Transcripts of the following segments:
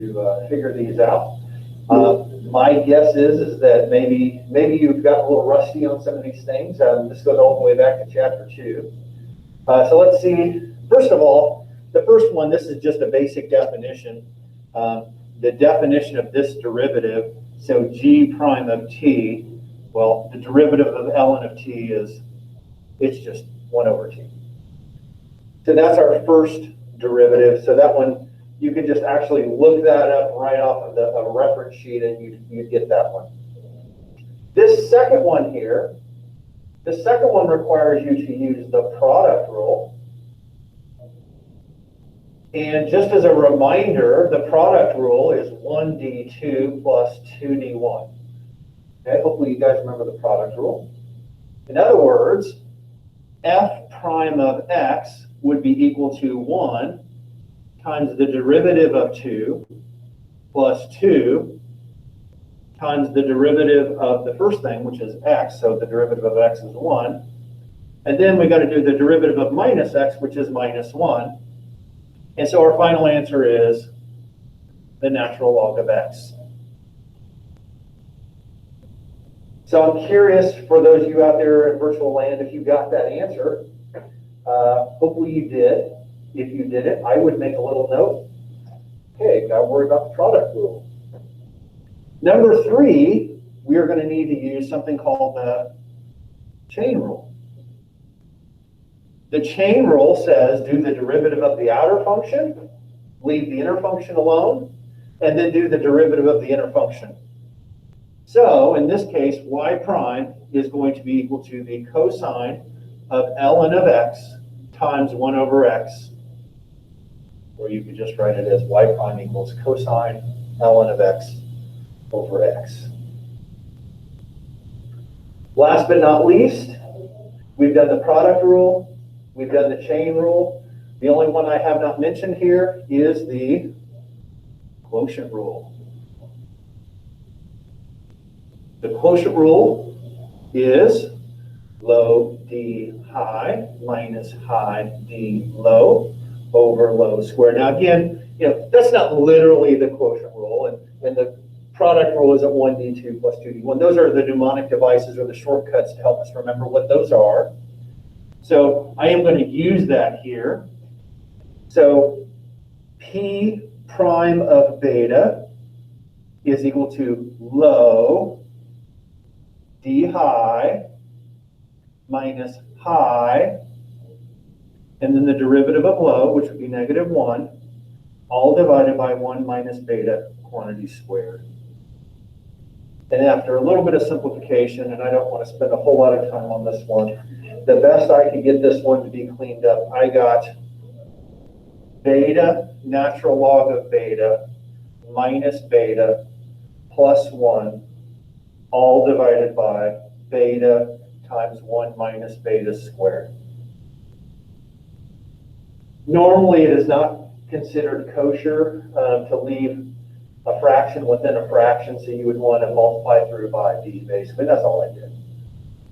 to figure these out. My guess is that maybe you've gotten a little rusty on some of these things. This goes all the way back to chapter 2. So let's see. First of all, the first one, this is just a basic definition. The definition of this derivative, so g prime of t, well, the derivative of ln of t it's just 1 over t. So that's our first derivative. So that one, you can just actually look that up right off of a reference sheet and you get that one. This second one here, the second one requires you to use the product rule. And just as a reminder, the product rule is 1d2 plus 2d1. Okay, hopefully you guys remember the product rule. In other words, f prime of x would be equal to 1 times the derivative of 2 plus 2 times the derivative of the first thing, which is x, so the derivative of x is 1. And then we got to do the derivative of minus x, which is minus 1. And so our final answer is the natural log of x. So I'm curious, for those of you out there in virtual land, if you got that answer. Hopefully you did. If you didn't, I would make a little note. Okay, got to worry about the product rule. Number 3, we are going to need to use something called the chain rule. The chain rule says do the derivative of the outer function, leave the inner function alone, and then do the derivative of the inner function. So in this case, y prime is going to be equal to the cosine of ln of x times 1 over x. Or you could just write it as y prime equals cosine ln of x over x. Last but not least, we've done the product rule, we've done the chain rule. The only one I have not mentioned here is the quotient rule. The quotient rule is low d high minus high d low over low squared. Now again, that's not literally the quotient rule, and the product rule is at 1d2 plus 2d1. Those are the mnemonic devices or the shortcuts to help us remember what those are. So I am going to use that here. So p prime of beta is equal to low d high minus high, and then the derivative of low, which would be -1, all divided by 1 minus beta quantity squared. And after a little bit of simplification, and I don't want to spend a whole lot of time on this one, the best I could get this one to be cleaned up, I got beta, natural log of beta, minus beta, plus 1, all divided by beta times 1 minus beta squared. Normally, it is not considered kosher to leave a fraction within a fraction, so you would want to multiply through by b, basically. That's all I did.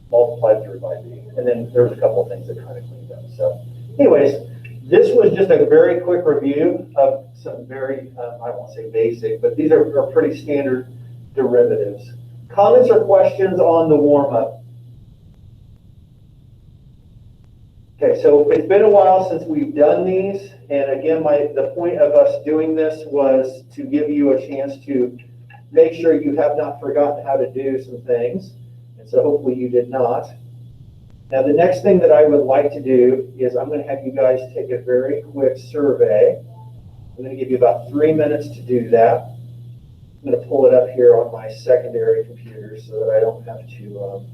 Multiply through by b. And then there was a couple of things that kind of cleaned up. So anyways, this was just a very quick review of some very, I won't say basic, but these are pretty standard derivatives. Comments or questions on the warm-up? Okay, so it's been a while since we've done these, and again, the point of us doing this was to give you a chance to make sure you have not forgotten how to do some things, and so hopefully you did not. Now, the next thing that I would like to do is I'm going to have you guys take a very quick survey. I'm going to give you about 3 minutes to do that. I'm going to pull it up here on my secondary computer so that I don't have to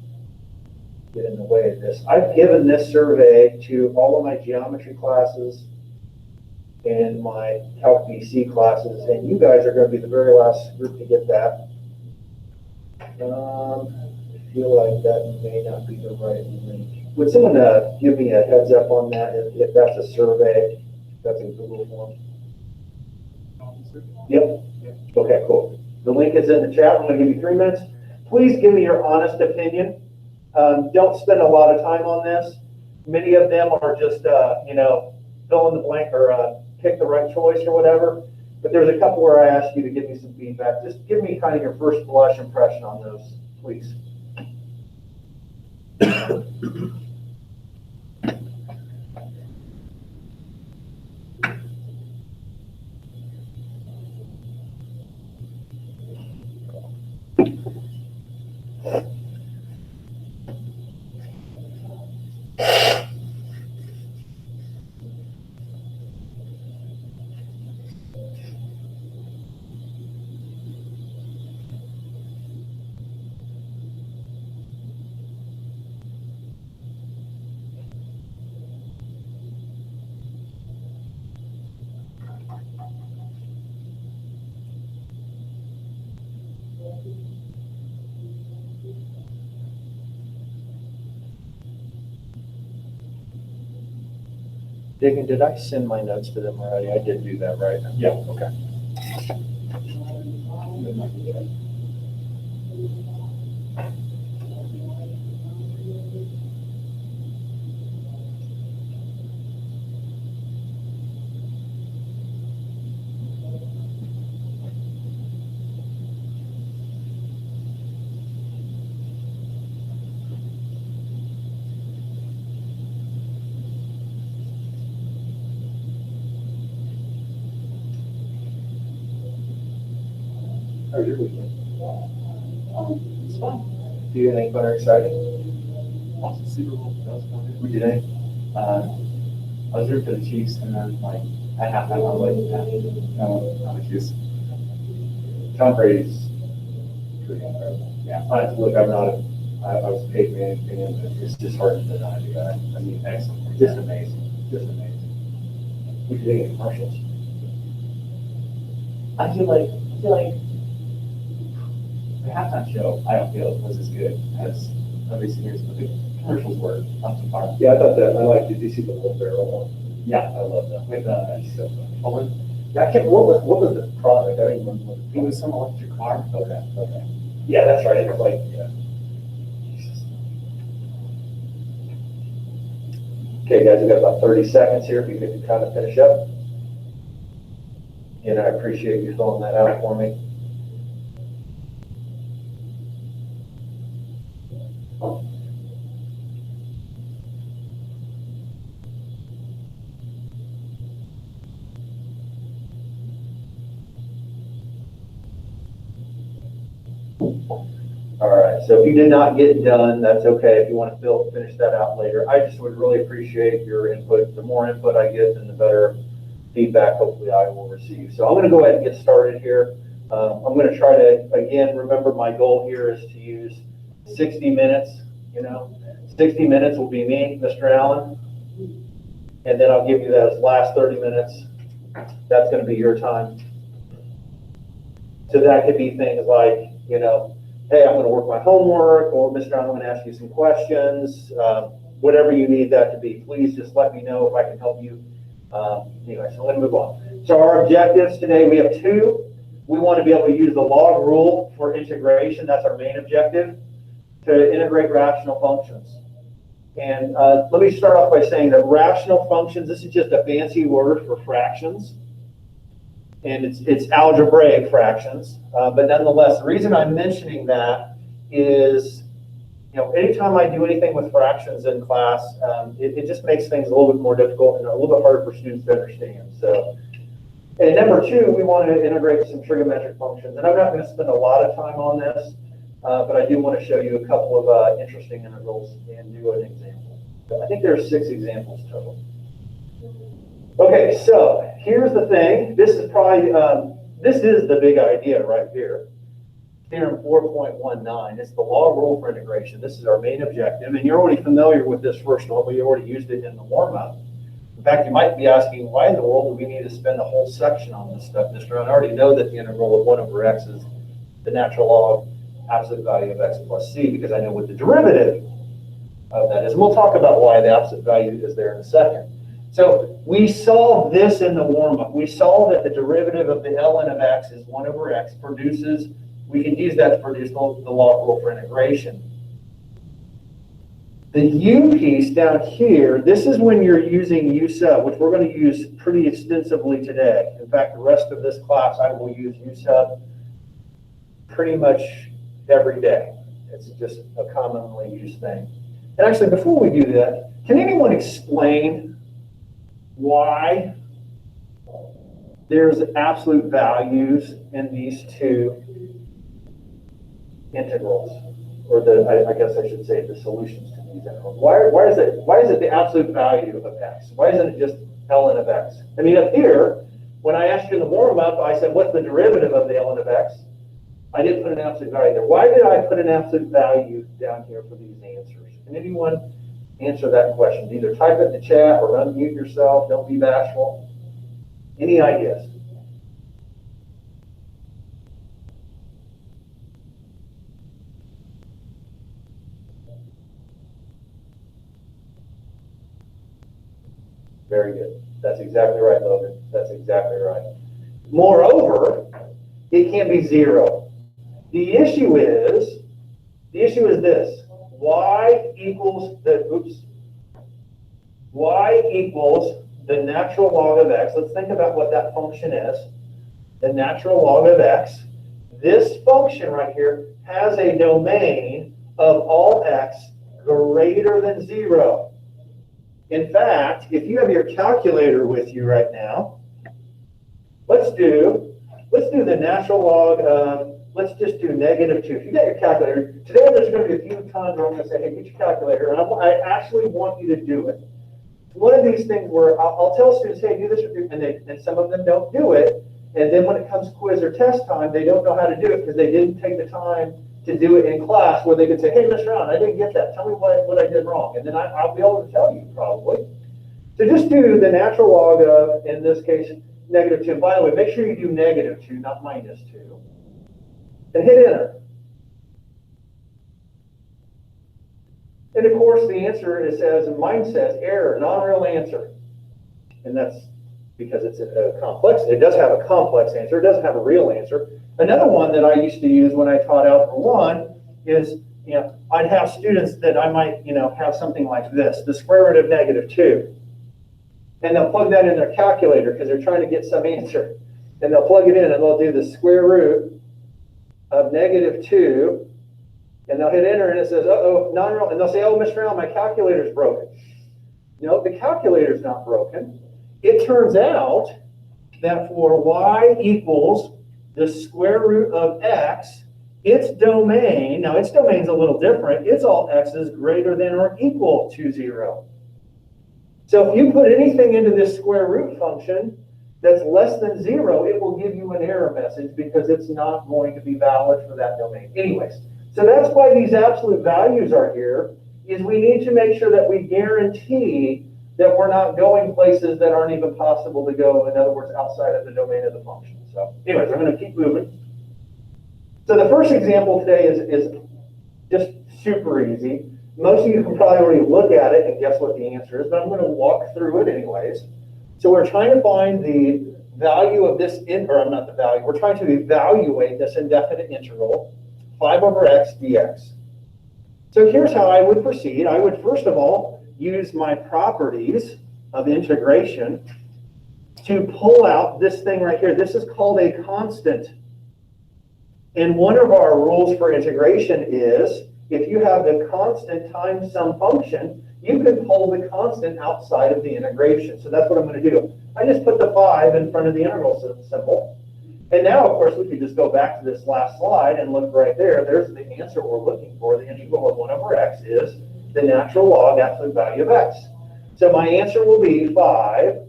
get in the way of this. I've given this survey to all of my geometry classes and my Calc BC classes, and you guys are going to be the very last group to get that. I feel like that may not be the right link. Would someone give me a heads up on that if that's a survey, if that's a Google form? Yep. Okay, cool. The link is in the chat. I'm going to give you 3 minutes. Please give me your honest opinion. Don't spend a lot of time on this. Many of them are just, fill in the blank or pick the right choice or whatever. But there's a couple where I asked you to give me some feedback. Just give me kind of your first blush impression on those, please. Diggin, did I send my notes to them already? I did do that, right? Yeah. Okay. How was your weekend? It's fun. Do you have anything fun or exciting? Watched the Super Bowl. That was fun. What did you think? I was rooting for the Chiefs, and then like at halftime, I was like, no, not the Chiefs. Tom Brady's pretty incredible. Yeah. Look, I'm not I was a paid man, but it's just hard to deny the guy. I mean, excellent. Just amazing. Just amazing. What do you think of commercials? I feel like the halftime show, I don't feel was as good as recent years, but the commercials were up to par. Yeah, I thought that. I liked. Did you see the little barrel one? Yeah, I love that. with So funny. Owen. I can't. What was the product? I don't even remember. It was some electric car. Okay. Okay. Yeah, that's right. It was like yeah. Okay, guys, we've got about 30 seconds here if you could kind of finish up. And I appreciate you filling that out for me. All right, so if you did not get it done, that's okay. If you want to finish that out later, I just would really appreciate your input. The more input I get, then the better feedback hopefully I will receive. So I'm going to go ahead and get started here. I'm going to try to, again, remember my goal here is to use 60 minutes, 60 minutes will be me, Mr. Allen. And then I'll give you those last 30 minutes. That's going to be your time. So that could be things like, hey, I'm going to work my homework, or Mr. Allen, I'm going to ask you some questions. Whatever you need that to be, please just let me know if I can help you. Anyway, so let's move on. So our objectives today, we have two. We want to be able to use the log rule for integration. That's our main objective, to integrate rational functions. And let me start off by saying that rational functions, this is just a fancy word for fractions. And it's algebraic fractions. But nonetheless, the reason I'm mentioning that is, anytime I do anything with fractions in class, it just makes things a little bit more difficult and a little bit harder for students to understand. So, and number two, we want to integrate some trigonometric functions. And I'm not going to spend a lot of time on this, but I do want to show you a couple of interesting integrals and do an example. So I think there's 6 examples total. Okay, so here's the thing. This is probably, this is the big idea right here. Theorem 4.19. It's the log rule for integration. This is our main objective, and you're already familiar with this first one. We already used it in the warm-up. In fact, you might be asking, why in the world do we need to spend a whole section on this stuff, Mr. I already know that the integral of 1 over x is the natural log absolute value of x plus c, because I know what the derivative of that is. And we'll talk about why the absolute value is there in a second. So we solved this in the warm-up. We saw that the derivative of the ln of x is 1 over x produces, we can use that to produce the log rule for integration. The U piece down here, this is when you're using U sub, which we're going to use pretty extensively today. In fact, the rest of this class, I will use U sub pretty much every day. It's just a commonly used thing. And actually, before we do that, can anyone explain why there's absolute values in these two integrals? Or I guess I should say the solutions to these integrals. Why is it the absolute value of x? Why isn't it just ln of x? I mean, up here, when I asked you in the warm-up, I said, what's the derivative of the ln of x? I didn't put an absolute value there. Why did I put an absolute value down here for these answers? Can anyone answer that question? Either type it in the chat or unmute yourself. Don't be bashful. Any ideas? Very good. That's exactly right, Logan. That's exactly right. Moreover, it can't be zero. The issue is this. Y equals the natural log of x. Let's think about what that function is. The natural log of x. This function right here has a domain of all x greater than 0. In fact, if you have your calculator with you right now, let's do the natural log of, let's just do -2. If you got your calculator, today there's going to be a few times where I'm going to say, hey, get your calculator, and I actually want you to do it. It's one of these things where I'll tell students, hey, do this, and some of them don't do it, and then when it comes quiz or test time, they don't know how to do it because they didn't take the time to do it in class where they could say, hey, Mr. Brown, I didn't get that. Tell me what I did wrong. And then I'll be able to tell you probably. So just do the natural log of, in this case, -2. And by the way, make sure you do -2, not -2. And hit enter. And of course, the answer mine says error, non-real answer. And that's because it's a complex. It does have a complex answer. It doesn't have a real answer. Another one that I used to use when I taught Algebra 1 is, I'd have students that I might, have something like this, the square root of -2. And they'll plug that in their calculator because they're trying to get some answer. And they'll plug it in and they'll do the square root of -2. And they'll hit enter and it says, uh-oh, non-real. And they'll say, oh, Mr. Brown, my calculator's broken. No, the calculator's not broken. It turns out that for y equals the square root of x, its domain, now its domain's a little different, it's all x's greater than or equal to 0. So if you put anything into this square root function that's less than 0, it will give you an error message because it's not going to be valid for that domain. Anyways, so that's why these absolute values are here, is we need to make sure that we guarantee that we're not going places that aren't even possible to go, in other words, outside of the domain of the function. So anyways, I'm going to keep moving. So the first example today is just super easy. Most of you can probably already look at it and guess what the answer is, but I'm going to walk through it anyways. So we're trying to find the value of this, not the value, we're trying to evaluate this indefinite integral, 5 over x dx. So here's how I would proceed. I would first of all use my properties of integration to pull out this thing right here. This is called a constant. And one of our rules for integration is if you have the constant times some function, you can pull the constant outside of the integration. So that's what I'm going to do. I just put the 5 in front of the integral symbol. And now, of course, we could just go back to this last slide and look right there. There's the answer we're looking for. The integral of 1 over x is the natural log absolute value of x. So my answer will be 5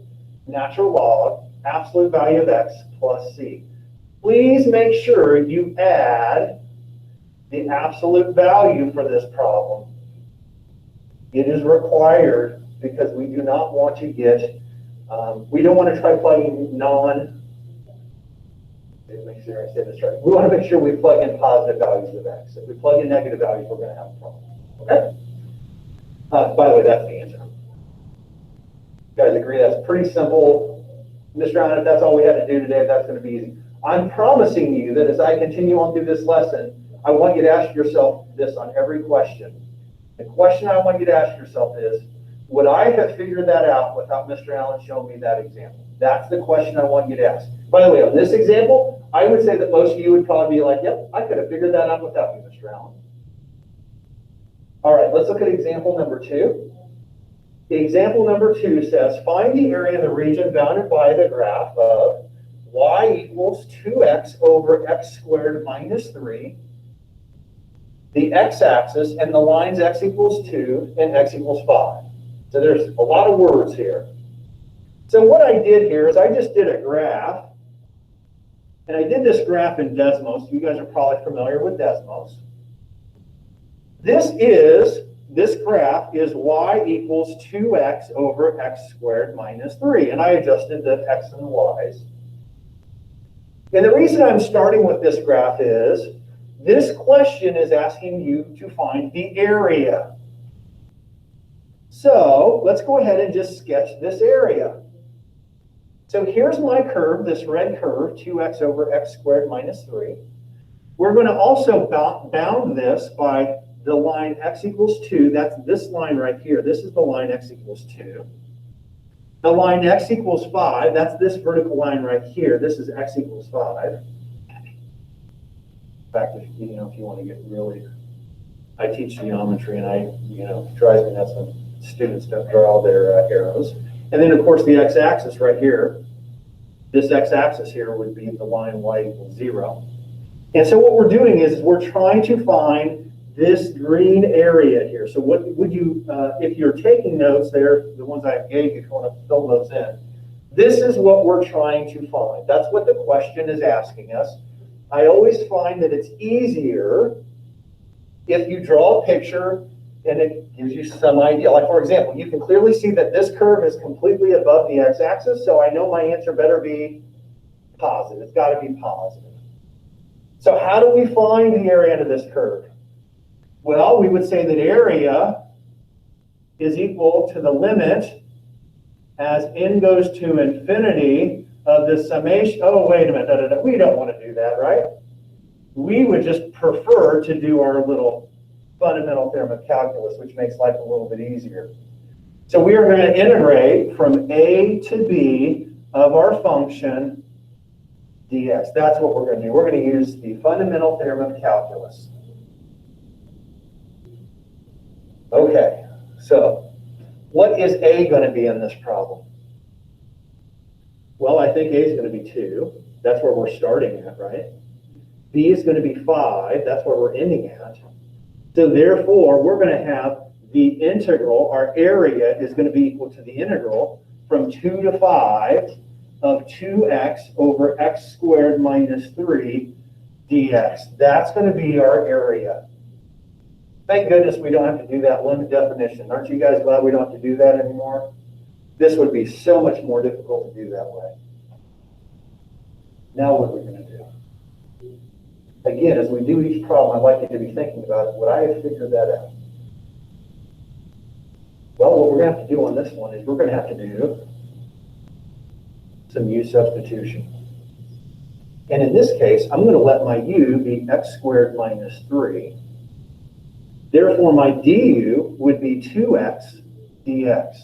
natural log absolute value of x plus c. Please make sure you add the absolute value for this problem. It is required because we do not want to get, we don't want to try plugging make sure I say this right. We want to make sure we plug in positive values of x. If we plug in negative values, we're going to have a problem. Okay? By the way, that's the answer. You guys agree that's pretty simple? Mr. Brown, if that's all we had to do today, that's going to be easy. I'm promising you that as I continue on through this lesson, I want you to ask yourself this on every question. The question I want you to ask yourself is, would I have figured that out without Mr. Allen showing me that example? That's the question I want you to ask. By the way, on this example, I would say that most of you would probably be like, yep, I could have figured that out without you, Mr. Allen. All right, let's look at example number 2. Example number 2 says, find the area of the region bounded by the graph of y equals 2x over x squared minus 3, the x-axis, and the lines x equals 2 and x equals 5. So there's a lot of words here. So what I did here is I just did a graph, and I did this graph in Desmos. You guys are probably familiar with Desmos. This graph is y equals 2x over x squared minus 3, and I adjusted the x and the y's. And the reason I'm starting with this graph is this question is asking you to find the area. So let's go ahead and just sketch this area. So here's my curve, this red curve, 2x over x squared minus 3. We're going to also bound this by the line x equals 2. That's this line right here. This is the line x equals 2. The line x equals 5. That's this vertical line right here. This is x equals 5. In fact, if you want to get really, I teach geometry, and it drives me nuts when students don't draw their arrows. And then, of course, the x-axis right here, this x-axis here would be the line y equals 0. And so what we're doing is we're trying to find this green area here. So what would you, if you're taking notes there, the ones I gave you, if you want to fill those in, this is what we're trying to find. That's what the question is asking us. I always find that it's easier if you draw a picture and it gives you some idea. Like, for example, you can clearly see that this curve is completely above the x-axis, so I know my answer better be positive. It's got to be positive. So how do we find the area under this curve? Well, we would say that area is equal to the limit as n goes to infinity of the summation. Oh, wait a minute. We don't want to do that, right? We would just prefer to do our little fundamental theorem of calculus, which makes life a little bit easier. So we are going to integrate from a to b of our function dx. That's what we're going to do. We're going to use the fundamental theorem of calculus. Okay, so what is a going to be in this problem? Well, I think a is going to be 2. That's where we're starting at, right? B is going to be 5. That's where we're ending at. So therefore, we're going to have the integral, our area is going to be equal to the integral from 2 to 5 of 2x over x squared minus 3 dx. That's going to be our area. Thank goodness we don't have to do that limit definition. Aren't you guys glad we don't have to do that anymore? This would be so much more difficult to do that way. Now what are we going to do? Again, as we do each problem, I'd like you to be thinking about, would I have figured that out? Well, what we're going to have to do on this one is we're going to have to do some u substitution. And in this case, I'm going to let my u be x squared minus 3. Therefore, my du would be 2x dx.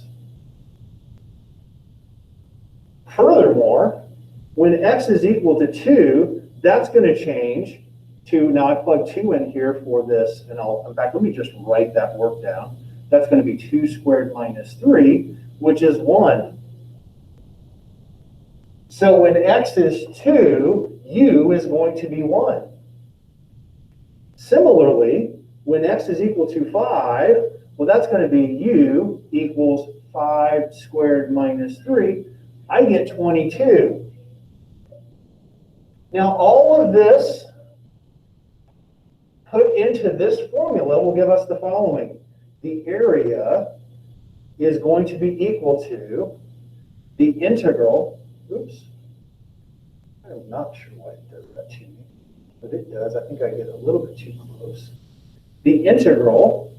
Furthermore, when x is equal to 2, that's going to change to, now I plug 2 in here for this, and in fact, let me just write that work down. That's going to be 2 squared minus 3, which is 1. So when x is 2, u is going to be 1. Similarly, when x is equal to 5, well, that's going to be u equals 5 squared minus 3. I get 22. Now, all of this put into this formula will give us the following. The area is going to be equal to the integral. Oops. I'm not sure why it does that to me, but it does. I think I get a little bit too close. The integral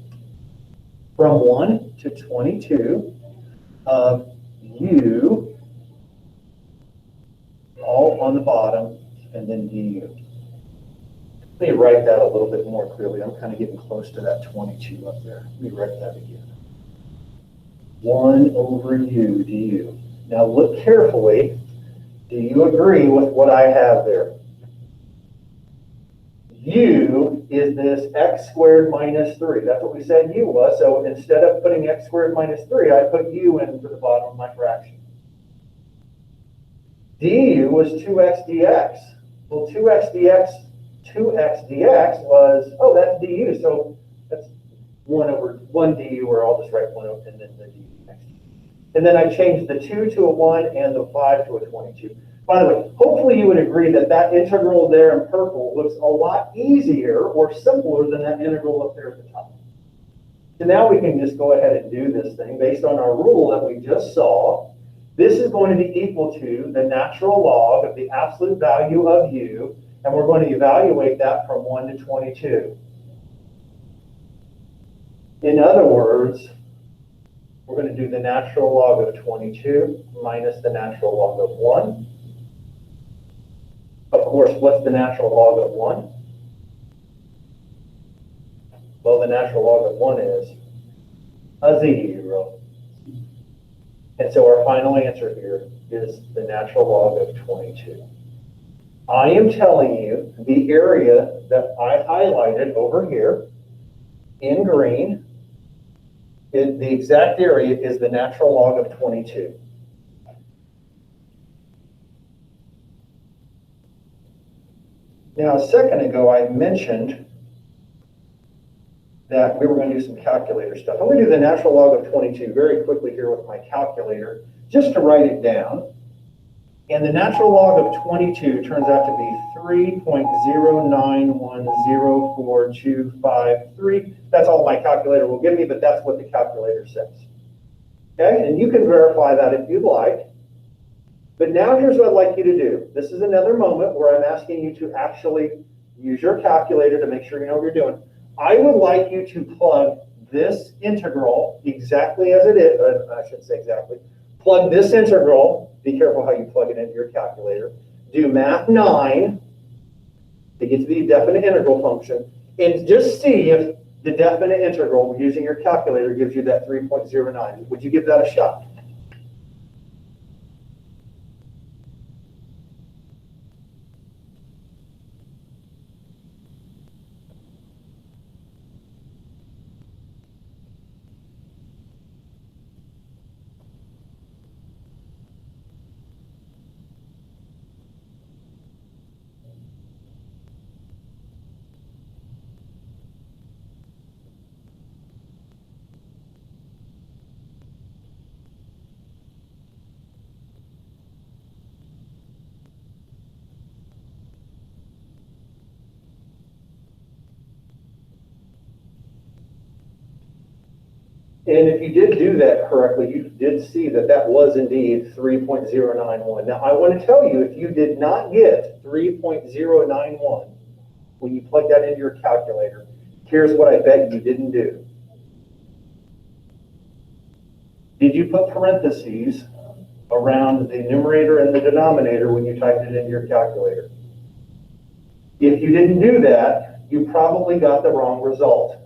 from 1 to 22 of u, all on the bottom, and then du. Let me write that a little bit more clearly. I'm kind of getting close to that 22 up there. Let me write that again. 1 over u du. Now look carefully. Do you agree with what I have there? U is this x squared minus 3. That's what we said u was. So instead of putting x squared minus 3, I put u into the bottom of my fraction. Du was 2x dx. Well, 2x dx was, oh, that's du. So that's 1 over 1 du, or I'll just write 1 over and then the du next. And then I changed the 2 to a 1 and the 5 to a 22. By the way, hopefully you would agree that that integral there in purple looks a lot easier or simpler than that integral up there at the top. So now we can just go ahead and do this thing based on our rule that we just saw. This is going to be equal to the natural log of the absolute value of u, and we're going to evaluate that from 1 to 22. In other words, we're going to do the natural log of 22 minus the natural log of 1. Of course, what's the natural log of 1? Well, the natural log of 1 is a 0. And so our final answer here is the natural log of 22. I am telling you the area that I highlighted over here in green, the exact area is the natural log of 22. Now, a second ago, I mentioned that we were going to do some calculator stuff. I'm going to do the natural log of 22 very quickly here with my calculator, just to write it down. And the natural log of 22 turns out to be 3.0910425. That's all my calculator will give me, but that's what the calculator says. Okay, and you can verify that if you'd like. But now here's what I'd like you to do. This is another moment where I'm asking you to actually use your calculator to make sure you know what you're doing. I would like you to plug this integral exactly as it is. I shouldn't say exactly. Plug this integral. Be careful how you plug it into your calculator. Do math 9 to get to the definite integral function. And just see if the definite integral using your calculator gives you that 3.09. Would you give that a shot? And if you did do that correctly, you did see that that was indeed 3.091. Now, I want to tell you, if you did not get 3.091 when you plug that into your calculator, here's what I bet you didn't do. Did you put parentheses around the numerator and the denominator when you typed it into your calculator? If you didn't do that, you probably got the wrong result,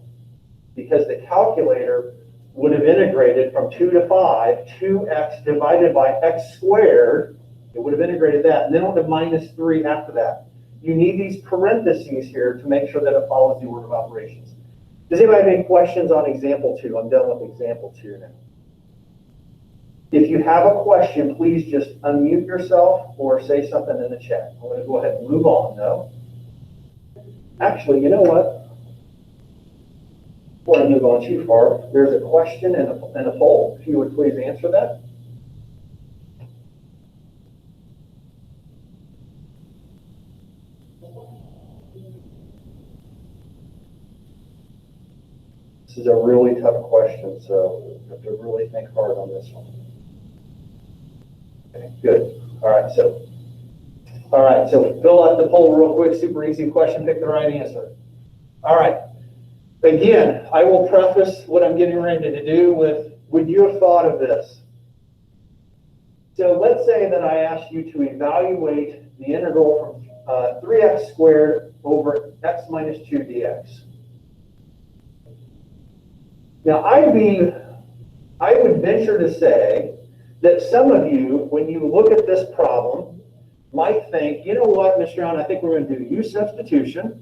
because the calculator would have integrated from 2 to 5, 2x divided by x squared. It would have integrated that, and then it would have minus 3 after that. You need these parentheses here to make sure that it follows the order of operations. Does anybody have any questions on example 2? I'm done with example 2 now. If you have a question, please just unmute yourself or say something in the chat. I'm going to go ahead and move on, though. Actually, you know what? Before I move on too far, there's a question and a poll. If you would please answer that. This is a really tough question, so you have to really think hard on this one. Okay, good. All right, so fill out the poll real quick. Super easy question. Pick the right answer. All right. Again, I will preface what I'm getting ready to do with, would you have thought of this? So let's say that I asked you to evaluate the integral from 3x squared over over x minus 2 dx. Now, I would venture to say that some of you, when you look at this problem, might think, you know what, Mr. Allen, I think we're going to do u substitution.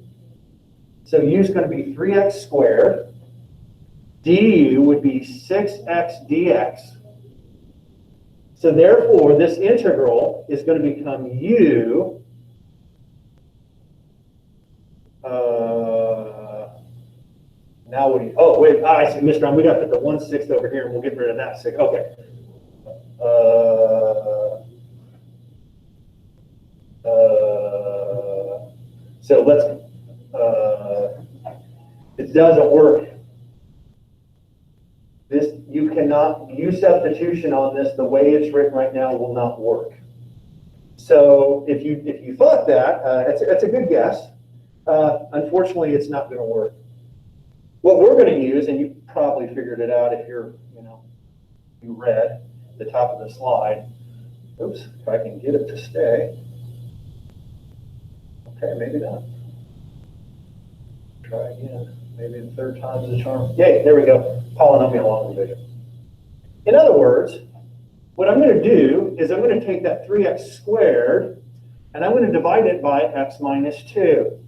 So u is going to be 3x squared. Du would be 6x dx. So therefore, this integral is going to become u now what do you, oh, wait, I see, Mr. Allen, we got to put the 1/6 over here and we'll get rid of that 6. Okay. So let's, it doesn't work. This, you cannot, u substitution on this, the way it's written right now, will not work. So if you thought that, it's a good guess. Unfortunately, it's not going to work. What we're going to use, and you probably figured it out if you're, you read the top of the slide. Oops, if I can get it to stay. Okay, maybe not. Try again. Maybe the third time's the charm. Yay, there we go. Polynomial long division. In other words, what I'm going to do is I'm going to take that 3x squared and I'm going to divide it by x minus 2.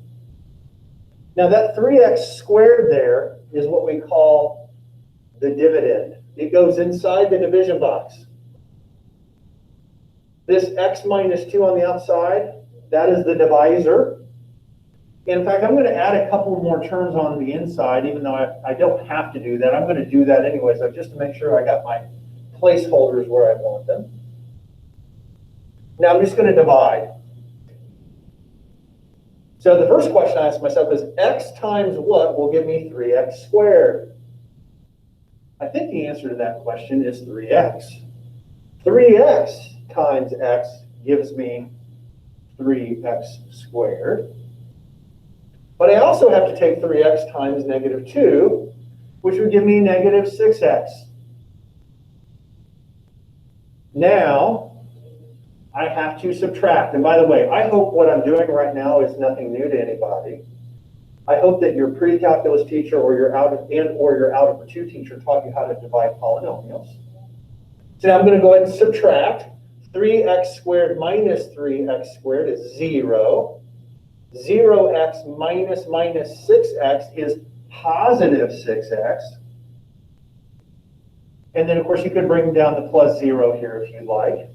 Now that 3x squared there is what we call the dividend. It goes inside the division box. This x minus 2 on the outside, that is the divisor. In fact, I'm going to add a couple more terms on the inside, even though I don't have to do that. I'm going to do that anyway, so just to make sure I got my placeholders where I want them. Now I'm just going to divide. So the first question I ask myself is, x times what will give me 3x squared? I think the answer to that question is 3x. 3x times x gives me 3x squared. But I also have to take 3x times negative 2, which would give me negative 6x. Now, I have to subtract. And by the way, I hope what I'm doing right now is nothing new to anybody. I hope that your pre-calculus teacher or your algebra 2 teacher taught you how to divide polynomials. So now I'm going to go ahead and subtract. 3x squared minus 3x squared is 0. 0x minus 6x is positive 6x. And then, of course, you could bring down the plus 0 here if you'd like.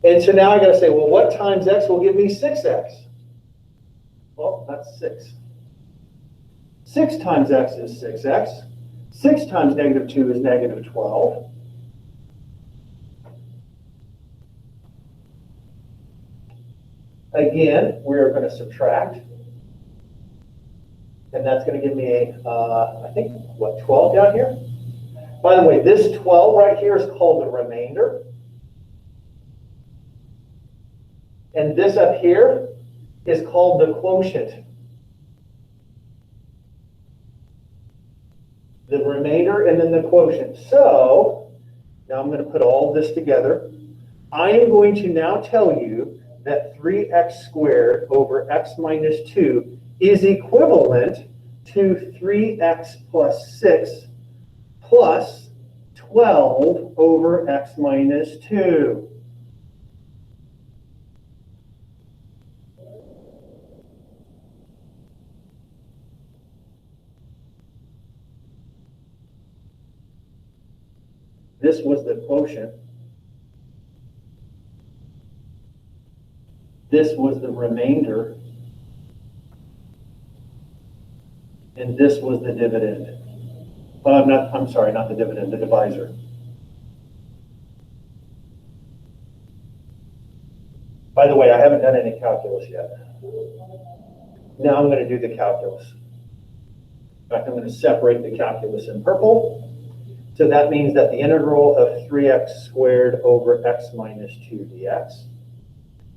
And so now I got to say, well, what times x will give me 6x? Well, that's 6. 6 times x is 6x. 6 times negative 2 is negative 12. Again, we're going to subtract. And that's going to give me I think, what, 12 down here? By the way, this 12 right here is called the remainder. And this up here is called the quotient. The remainder and then the quotient. So, now I'm going to put all this together. I am going to now tell you that 3x squared over x minus 2 is equivalent to 3x plus 6 plus 12 over x minus 2. This was the quotient. This was the remainder. And this was the dividend. I'm sorry, not the dividend, the divisor. By the way, I haven't done any calculus yet. Now I'm going to do the calculus. In fact, I'm going to separate the calculus in purple. So that means that the integral of 3x squared over x minus 2 dx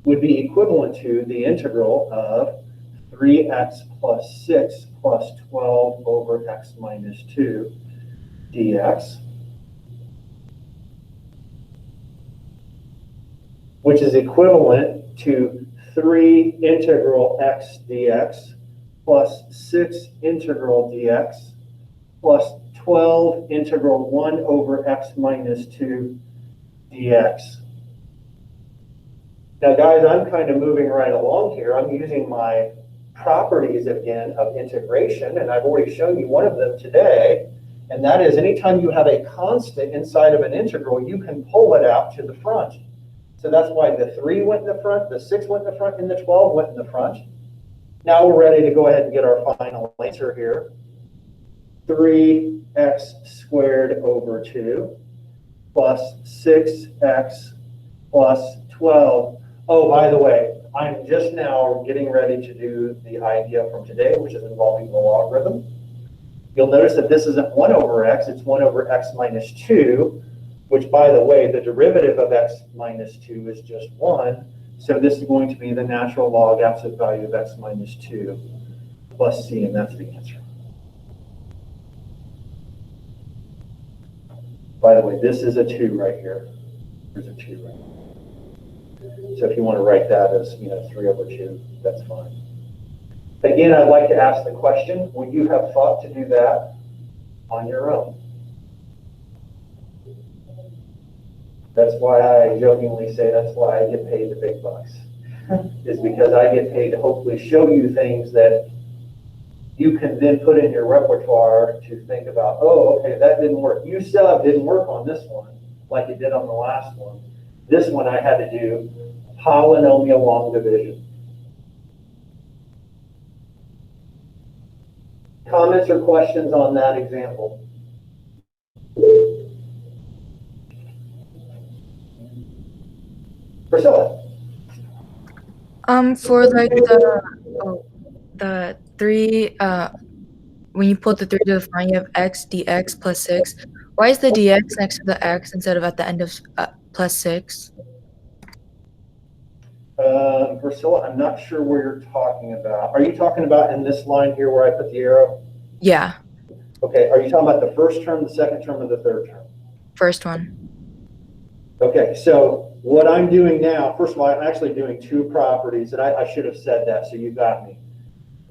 would be equivalent to the integral of 3x plus 6 plus 12 over x minus 2 dx, which is equivalent to 3 integral x dx plus 6 integral dx plus 12 integral 1 over x minus 2 dx. Now, guys, I'm kind of moving right along here. I'm using my properties again of integration, and I've already shown you one of them today, and that is anytime you have a constant inside of an integral, you can pull it out to the front. So that's why the 3 went in the front, the 6 went in the front, and the 12 went in the front. Now we're ready to go ahead and get our final answer here. 3x squared over 2 plus 6x plus 12. Oh, by the way, I'm just now getting ready to do the idea from today, which is involving the logarithm. You'll notice that this isn't 1 over x, it's 1 over x minus 2, which, by the way, the derivative of x minus 2 is just 1. So this is going to be the natural log absolute value of x minus 2 plus c, and that's the answer. By the way, this is a 2 right here. There's a 2 right here. So if you want to write that as, 3 over 2, that's fine. Again, I'd like to ask the question, would you have thought to do that on your own? That's why I jokingly say that's why I get paid the big bucks, is because I get paid to hopefully show you things that you can then put in your repertoire to think about, oh, okay, that didn't work. U-sub didn't work on this one like it did on the last one. This one I had to do polynomial long division. Comments or questions on that example? Priscilla? For like the 3, when you put the 3 to the front, you have x dx plus 6. Why is the dx next to the x instead of at the end of plus 6? Priscilla, I'm not sure where you're talking about. Are you talking about in this line here where I put the arrow? Yeah. Okay, are you talking about the first term, the second term, or the third term? First one. Okay, so what I'm doing now, first of all, I'm actually doing 2 properties, and I should have said that, so you got me.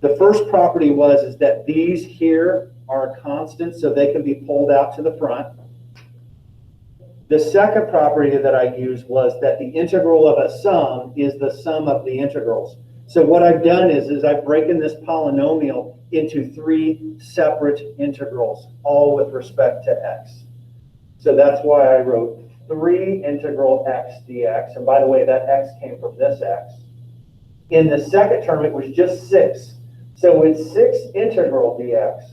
The first property is that these here are constants, so they can be pulled out to the front. The second property that I used was that the integral of a sum is the sum of the integrals. So what I've done is I've broken this polynomial into 3 separate integrals, all with respect to x. So that's why I wrote 3 integral x dx. And by the way, that x came from this x. In the second term, it was just 6. So it's 6 integral dx.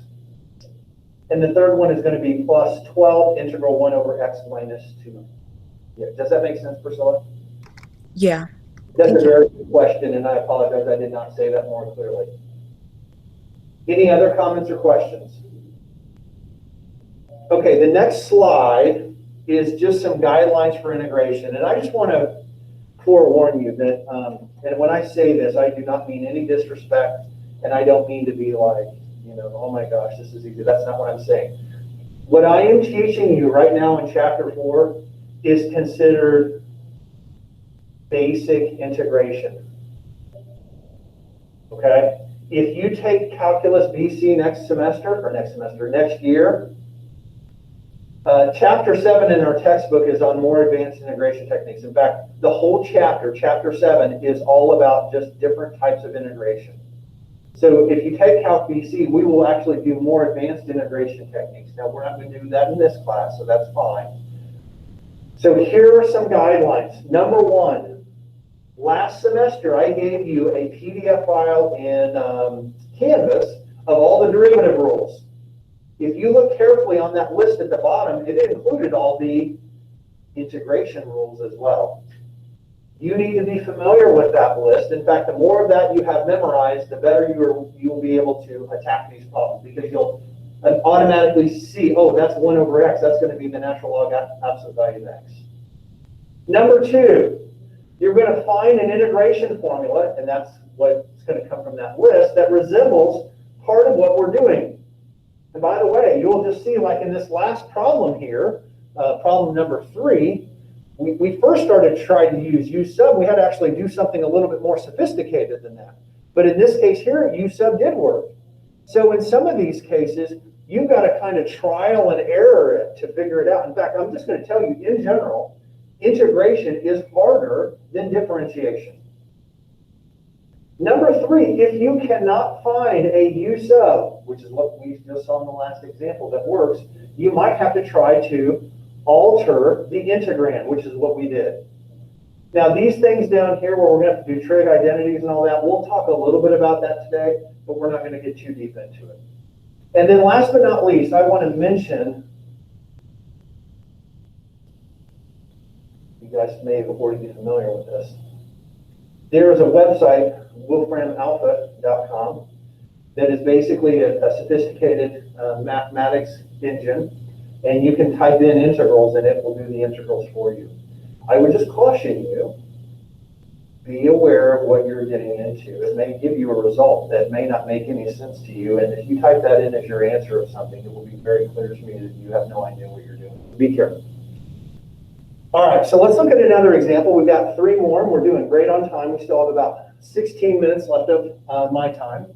And the third one is going to be plus 12 integral 1 over x minus 2. Yeah, does that make sense, Priscilla? Yeah. That's a very good question, and I apologize I did not say that more clearly. Any other comments or questions? Okay, the next slide is just some guidelines for integration. And I just want to forewarn you that, and when I say this, I do not mean any disrespect, and I don't mean to be like, oh my gosh, this is easy. That's not what I'm saying. What I am teaching you right now in chapter 4 is considered basic integration. Okay? If you take Calculus BC next year, chapter 7 in our textbook is on more advanced integration techniques. In fact, the whole chapter 7, is all about just different types of integration. So if you take Calc BC, we will actually do more advanced integration techniques. Now, we're not going to do that in this class, so that's fine. So here are some guidelines. Number 1, last semester I gave you a PDF file in Canvas of all the derivative rules. If you look carefully on that list at the bottom, it included all the integration rules as well. You need to be familiar with that list. In fact, the more of that you have memorized, the better you will be able to attack these problems, because you'll automatically see, oh, that's 1 over x. That's going to be the natural log absolute value of x. Number 2, you're going to find an integration formula, and that's what's going to come from that list, that resembles part of what we're doing. And by the way, you'll just see, like in this last problem here, problem number 3, we first started trying to use U sub, we had to actually do something a little bit more sophisticated than that. But in this case here, U sub did work. So in some of these cases, you've got to kind of trial and error it to figure it out. In fact, I'm just going to tell you, in general, integration is harder than differentiation. Number three, if you cannot find a U sub, which is what we just saw in the last example that works, you might have to try to alter the integrand, which is what we did. Now these things down here where we're going to have to do trig identities and all that, we'll talk a little bit about that today, but we're not going to get too deep into it. And then last but not least, I want to mention, you guys may already be familiar with this. There is a website, wolframalpha.com, that is basically a sophisticated mathematics engine, and you can type in integrals and it will do the integrals for you. I would just caution you, be aware of what you're getting into. It may give you a result that may not make any sense to you, and if you type that in as your answer of something, it will be very clear to me that you have no idea what you're doing. Be careful. All right, so let's look at another example. We've got 3 more, and we're doing great on time. We still have about 16 minutes left of my time.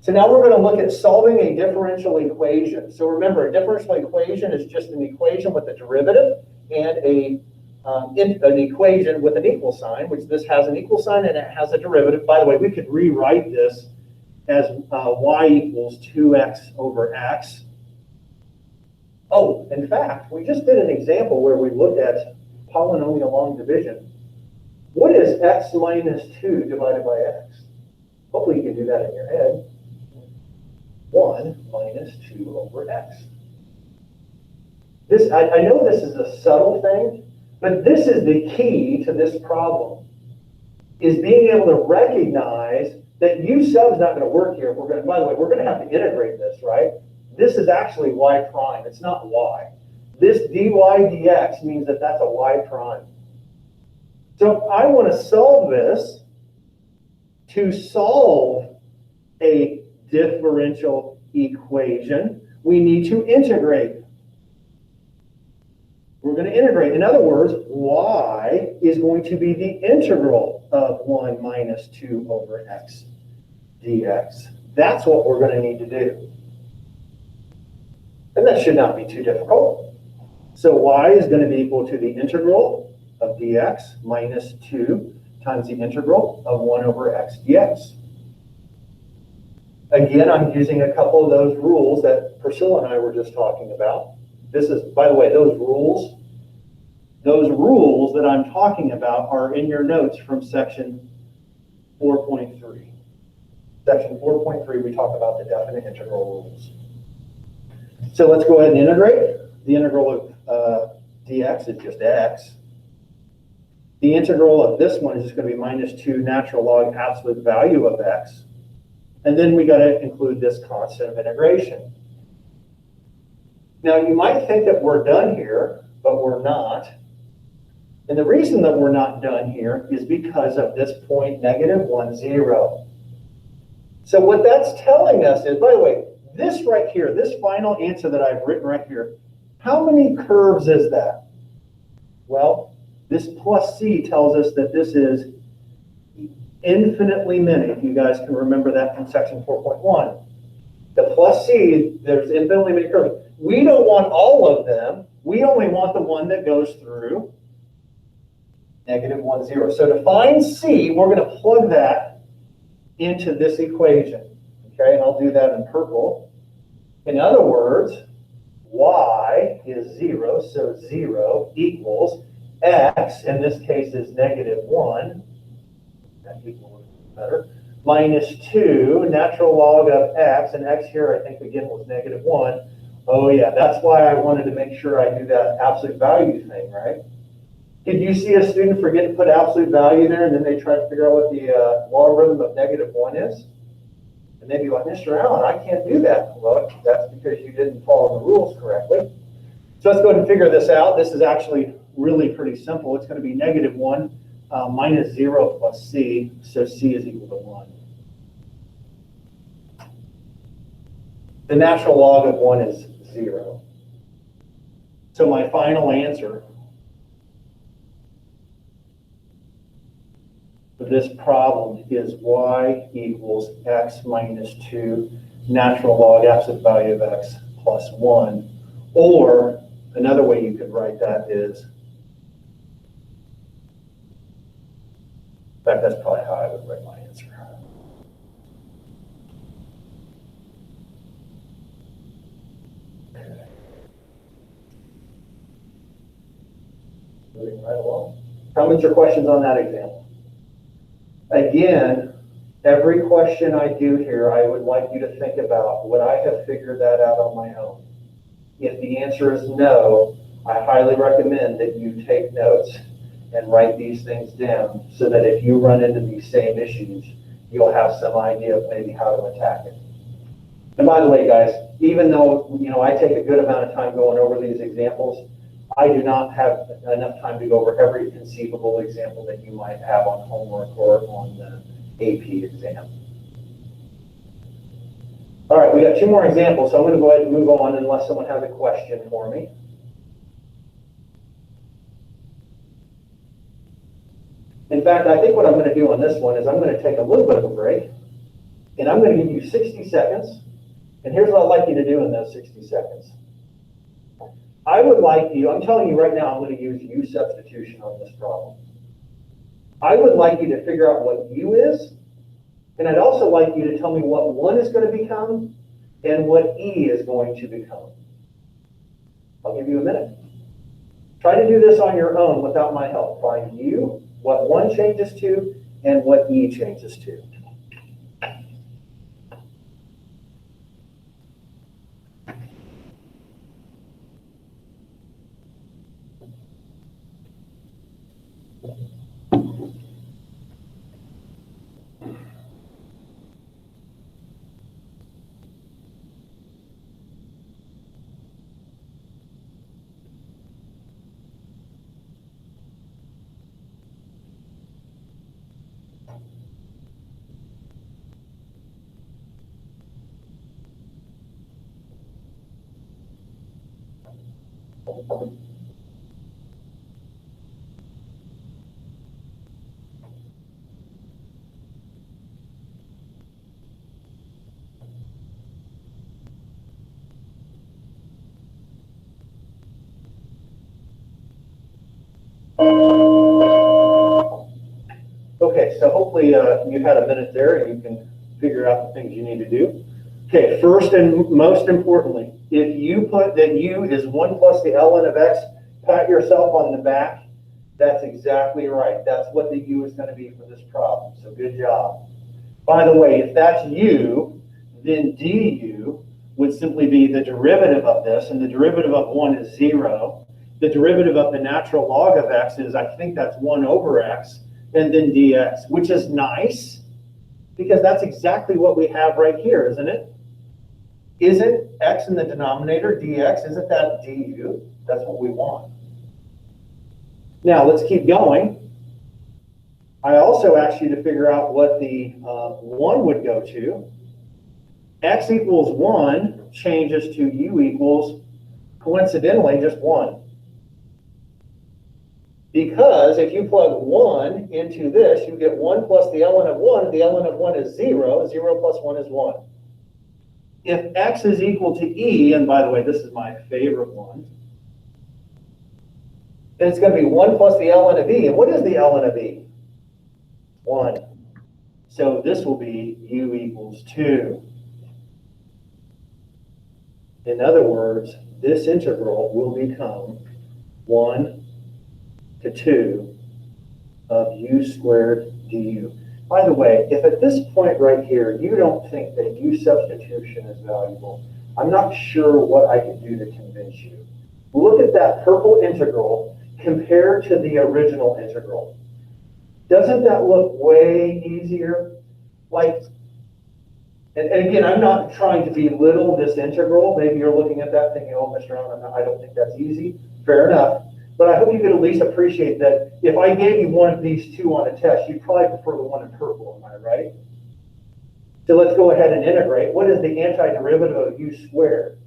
So now we're going to look at solving a differential equation. So remember, a differential equation is just an equation with a derivative and an equation with an equal sign, which this has an equal sign and it has a derivative. By the way, we could rewrite this as y equals 2x over x. Oh, in fact, we just did an example where we looked at polynomial long division. What is x minus 2 divided by x? Hopefully you can do that in your head. 1 minus 2 over x. This, I know this is a subtle thing, but this is the key to this problem, is being able to recognize that U sub is not going to work here. We're going to, by the way, we're going to have to integrate this, right? This is actually y prime. It's not y. This dy dx means that that's a y prime. So I want to solve this. To solve a differential equation, we need to integrate. We're going to integrate. In other words, y is going to be the integral of 1 minus 2 over x dx. That's what we're going to need to do. And that should not be too difficult. So y is going to be equal to the integral of dx minus 2 times the integral of 1 over x dx. Again, I'm using a couple of those rules that Priscilla and I were just talking about. This is, by the way, those rules that I'm talking about are in your notes from section 4.3. Section 4.3, we talk about the definite integral rules. So let's go ahead and integrate. The integral of dx is just x. The integral of this one is just going to be minus 2 natural log absolute value of x. And then we got to include this constant of integration. Now, you might think that we're done here, but we're not. And the reason that we're not done here is because of this point -1, 0. So what that's telling us is, by the way, this right here, this final answer that I've written right here, how many curves is that? Well, this plus c tells us that this is infinitely many, if you guys can remember that from section 4.1. The plus c, there's infinitely many curves. We don't want all of them. We only want the one that goes through -1, 0. So to find c, we're going to plug that into this equation. Okay, and I'll do that in purple. In other words, y is 0, so 0 equals x, in this case is -1, that equals better, minus 2, natural log of x, and x here I think again was -1. Oh yeah, that's why I wanted to make sure I do that absolute value thing, right? Did you see a student forget to put absolute value there and then they try to figure out what the logarithm of -1 is? And they'd be like, Mr. Allen, I can't do that. Well, that's because you didn't follow the rules correctly. So let's go ahead and figure this out. This is actually really pretty simple. It's going to be -1 minus 0 plus c, so c is equal to 1. The natural log of 1 is 0. So my final answer this problem is y equals x minus 2 natural log absolute value of x plus 1. Or another way you could write that is, in fact, that's probably how I would write my answer. Okay. Moving right along. Comments or questions on that example? Again, every question I do here, I would like you to think about, would I have figured that out on my own? If the answer is no, I highly recommend that you take notes and write these things down so that if you run into these same issues, you'll have some idea of maybe how to attack it. And by the way, guys, even though, I take a good amount of time going over these examples, I do not have enough time to go over every conceivable example that you might have on homework or on the AP exam. All right, we got 2 more examples, so I'm going to go ahead and move on unless someone has a question for me. In fact, I think what I'm going to do on this one is I'm going to take a little bit of a break, and I'm going to give you 60 seconds. And here's what I'd like you to do in those 60 seconds. I would like you, I'm telling you right now, I'm going to use U substitution on this problem. I would like you to figure out what U is, and I'd also like you to tell me what 1 is going to become and what E is going to become. I'll give you a minute. Try to do this on your own without my help. Find U, what 1 changes to, and what E changes to. Okay, so hopefully you've had a minute there and you can figure out the things you need to do. Okay, first and most importantly, if you put that U is 1 plus the ln of x, pat yourself on the back. That's exactly right. That's what the U is going to be for this problem. So good job. By the way, if that's U, then du would simply be the derivative of this, and the derivative of 1 is 0. The derivative of the natural log of x is, I think that's 1 over x, and then dx, which is nice, because that's exactly what we have right here, isn't it? Isn't x in the denominator, dx, isn't that du? That's what we want. Now, let's keep going. I also asked you to figure out what the 1 would go to. X equals 1 changes to u equals, coincidentally, just 1. Because if you plug 1 into this, you get 1 plus the ln of 1. The ln of 1 is 0. 0 plus 1 is 1. If x is equal to e, and by the way, this is my favorite one, then it's going to be 1 plus the ln of e. And what is the ln of e? 1. So this will be u equals 2. In other words, this integral will become 1 to 2 of u squared du. By the way, if at this point right here you don't think that u substitution is valuable, I'm not sure what I can do to convince you. Look at that purple integral compared to the original integral. Doesn't that look way easier? Like, and again, I'm not trying to belittle this integral. Maybe you're looking at that thinking, oh, Mr. Allen, I don't think that's easy. Fair enough. But I hope you could at least appreciate that if I gave you one of these two on a test, you'd probably prefer the one in purple, am I right? So let's go ahead and integrate. What is the antiderivative of u squared?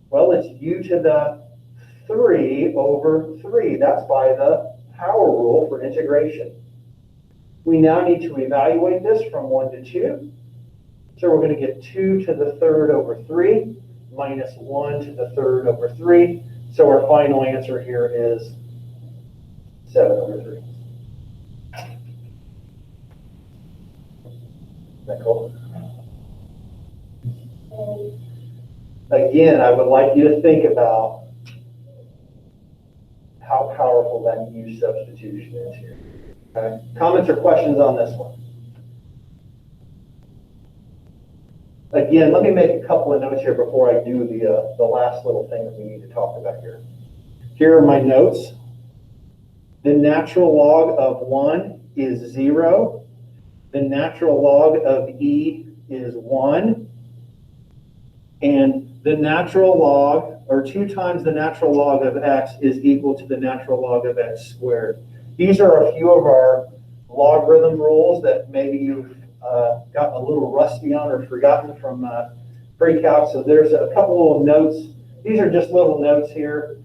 Well, it's u to the 3 over 3. That's by the power rule for integration. We now need to evaluate this from 1 to 2. So we're going to get 2 to the third over 3 minus 1 to the third over 3. So our final answer here is 7 over 3. Is that cool? Again, I would like you to think about how powerful that U substitution is here. Okay? Comments or questions on this one? Again, let me make a couple of notes here before I do the last little thing that we need to talk about here. Here are my notes. The natural log of 1 is 0. The natural log of E is 1. And the natural log, or 2 times the natural log of x, is equal to the natural log of x squared. These are a few of our logarithm rules that maybe you've gotten a little rusty on or forgotten from pre-calc. So there's a couple of notes. These are just little notes here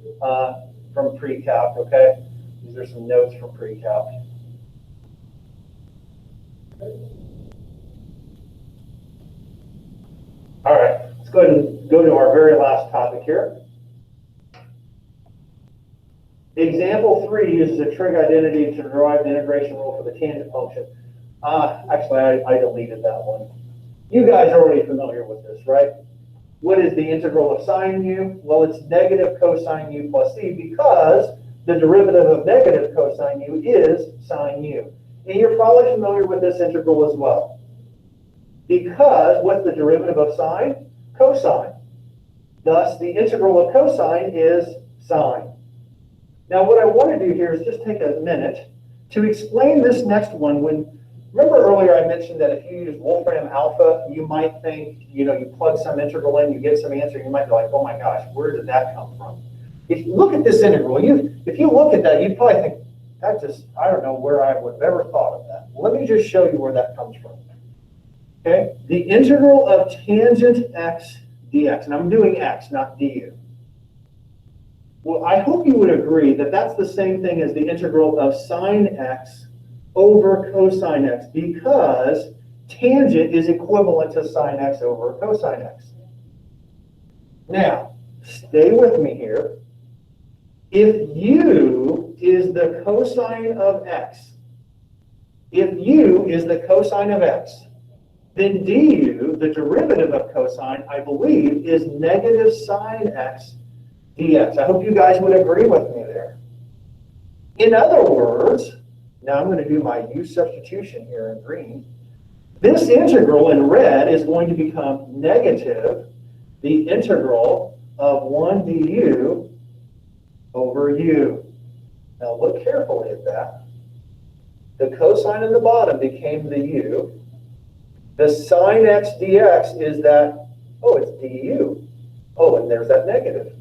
from pre-calc, okay? These are some notes from pre-calc. All right, let's go ahead and go to our very last topic here. Example 3 uses a trig identity to derive the integration rule for the tangent function. Actually, I deleted that one. You guys are already familiar with this, right? What is the integral of sine u? Well, it's negative cosine u plus c because the derivative of negative cosine u is sine u. And you're probably familiar with this integral as well. Because what's the derivative of sine? Cosine. Thus, the integral of cosine is sine. Now, what I want to do here is just take a minute to explain this next one. Remember earlier I mentioned that if you use Wolfram alpha, you might think, you plug some integral in, you get some answer, you might be like, oh my gosh, where did that come from? If you look at this integral, if you look at that, you'd probably think, I don't know where I would have ever thought of that. Let me just show you where that comes from. Okay, the integral of tangent x dx, and I'm doing x, not du. Well, I hope you would agree that that's the same thing as the integral of sine x over cosine x, because tangent is equivalent to sine x over cosine x. Now, stay with me here. If u is the cosine of x, then du, the derivative of cosine, I believe, is negative sine x dx. I hope you guys would agree with me there. In other words, now I'm going to do my u substitution here in green. This integral in red is going to become negative the integral of 1 du over u. Now look carefully at that. The cosine in the bottom became the u. The sine x dx is that, it's du. Oh, and there's that negative.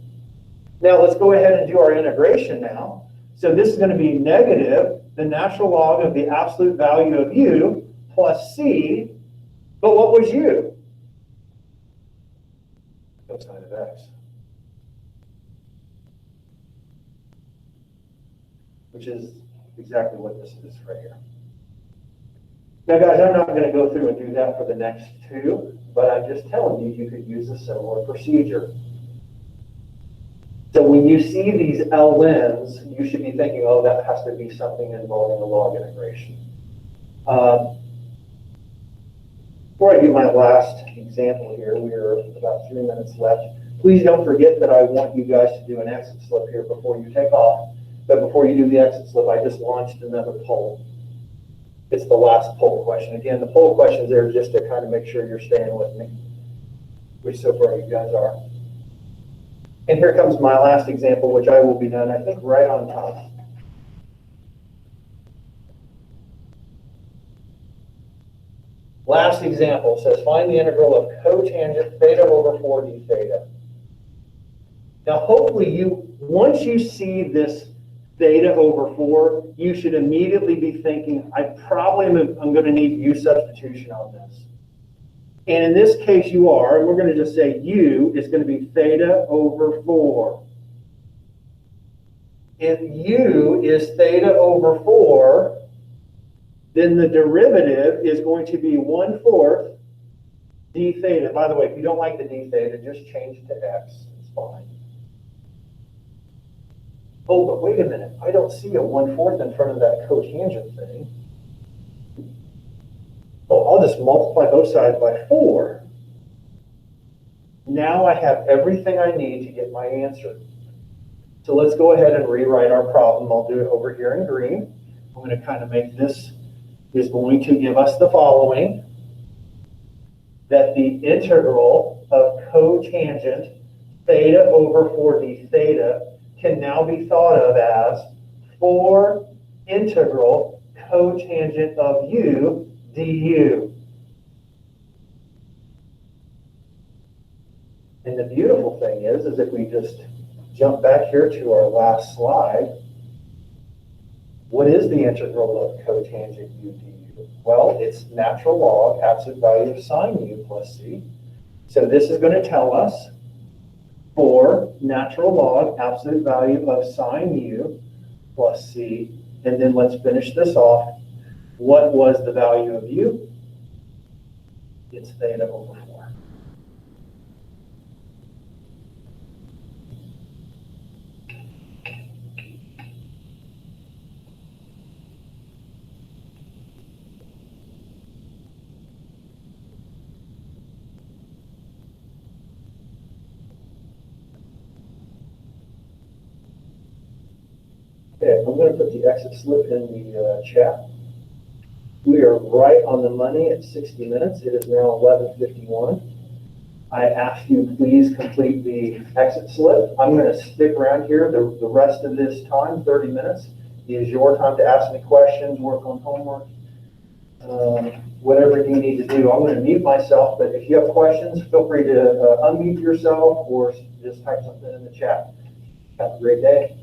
Now let's go ahead and do our integration now. So this is going to be negative the natural log of the absolute value of u plus c. But what was u? Cosine of x. Which is exactly what this is right here. Now, guys, I'm not going to go through and do that for the next two, but I'm just telling you, you could use a similar procedure. So when you see these LNs, you should be thinking, oh, that has to be something involving the log integration. Before I do my last example here, we're about 3 minutes left. Please don't forget that I want you guys to do an exit slip here before you take off. But before you do the exit slip, I just launched another poll. It's the last poll question. Again, the poll questions there just to kind of make sure you're staying with me, which so far you guys are. And here comes my last example, which I will be done, I think, right on time. Last example says, find the integral of cotangent theta over 4 d theta. Now, hopefully, once you see this theta over 4, you should immediately be thinking, I'm going to need u substitution on this. And in this case, you are, and we're going to just say u is going to be theta over 4. If u is theta over 4, then the derivative is going to be 1/4 d theta. By the way, if you don't like the d theta, just change it to x. It's fine. Oh, but wait a minute. I don't see a 1/4 in front of that cotangent thing. Oh, I'll just multiply both sides by 4. Now I have everything I need to get my answer. So let's go ahead and rewrite our problem. I'll do it over here in green. I'm going to kind of make this is going to give us the following. That the integral of cotangent theta over 4d theta can now be thought of as 4 integral cotangent of u du. And the beautiful thing is if we just jump back here to our last slide, what is the integral of cotangent u du? Well, it's natural log absolute value of sine u plus c. So this is going to tell us for natural log absolute value of sine u plus c. And then let's finish this off. What was the value of u? It's theta over 4. Okay, I'm going to put the exit slip in the chat. We are right on the money at 60 minutes. It is now 11:51. I ask you please complete the exit slip. I'm going to stick around here the rest of this time, 30 minutes, is your time to ask me questions, work on homework, whatever you need to do. I'm going to mute myself, but if you have questions, feel free to unmute yourself or just type something in the chat. Have a great day.